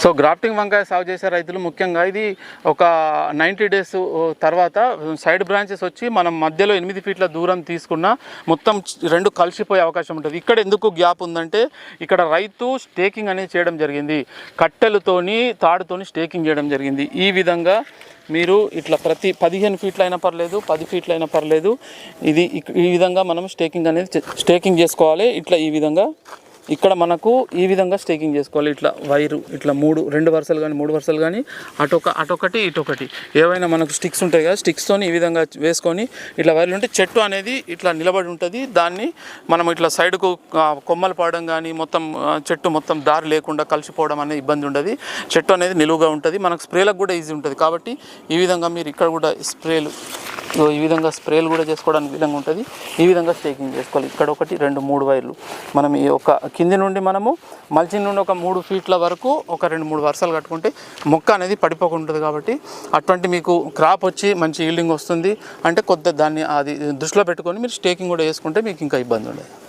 So grafting వంకాయ సాగు చేసే రైతులు ముఖ్యంగా ఇది ఒక 90 డేస్ తర్వాత సైడ్ బ్రాంచెస్ వచ్చి మనం మధ్యలో 8 ఫీట్ల దూరం తీసుకున్న మొత్తం రెండు కలిసిపోయే అవకాశం ఉంటుంది. ఇక్కడ ఎందుకు గ్యాప్ ఉందంటే ఇక్కడ రైతు స్టేకింగ్ అనేది చేయడం జరిగింది, కట్టెలతోని తాడుతోని స్టేకింగ్ చేయడం జరిగింది. ఈ విధంగా మీరు ఇట్లా ప్రతి 15 ఫీట్లు అయినా పర్లేదు, 10 ఫీట్లు అయినా పర్లేదు, ఇది ఈ విధంగా మనం స్టేకింగ్ చేసుకోవాలి. ఇట్లా ఈ విధంగా ఇక్కడ మనకు ఈ విధంగా స్టేకింగ్ చేసుకోవాలి. ఇట్లా వైరు ఇట్లా 2 వరుసలు కానీ 3 వరుసలు కానీ అటొకటి ఇటొకటి ఏవైనా మనకు స్టిక్స్ ఉంటాయి కదా, స్టిక్స్తోని ఈ విధంగా వేసుకొని ఇట్లా వైర్లు ఉంటే చెట్టు అనేది ఇట్లా నిలబడి ఉంటుంది. దాన్ని మనం ఇట్లా సైడ్కు కొమ్మలు పడడం కానీ మొత్తం చెట్టు మొత్తం దారి లేకుండా కలిసిపోవడం అనేది ఇబ్బంది ఉండదు. చెట్టు అనేది నిలువుగా ఉంటుంది, మనకు స్ప్రేలకు కూడా ఈజీ ఉంటుంది. కాబట్టి ఈ విధంగా మీరు ఇక్కడ కూడా ఈ విధంగా స్ప్రేలు కూడా చేసుకోవడానికి విధంగా ఉంటుంది. ఈ విధంగా స్టేకింగ్ చేసుకోవాలి. ఇక్కడ 1, 2, 3 వైర్లు మనం ఈ ఒక కింది నుండి మనము మల్చింగ్ నుండి ఒక 3 ఫీట్ల వరకు ఒక 2-3 వరుసలు కట్టుకుంటే మొక్క అనేది పడిపోకుండా ఉంటుంది. కాబట్టి అటువంటి మీకు క్రాప్ వచ్చి మంచి ఈల్డింగ్ వస్తుంది. అంటే దాన్ని అది దృష్టిలో పెట్టుకొని మీరు స్టేకింగ్ కూడా వేసుకుంటే మీకు ఇంకా ఇబ్బంది ఉండదు.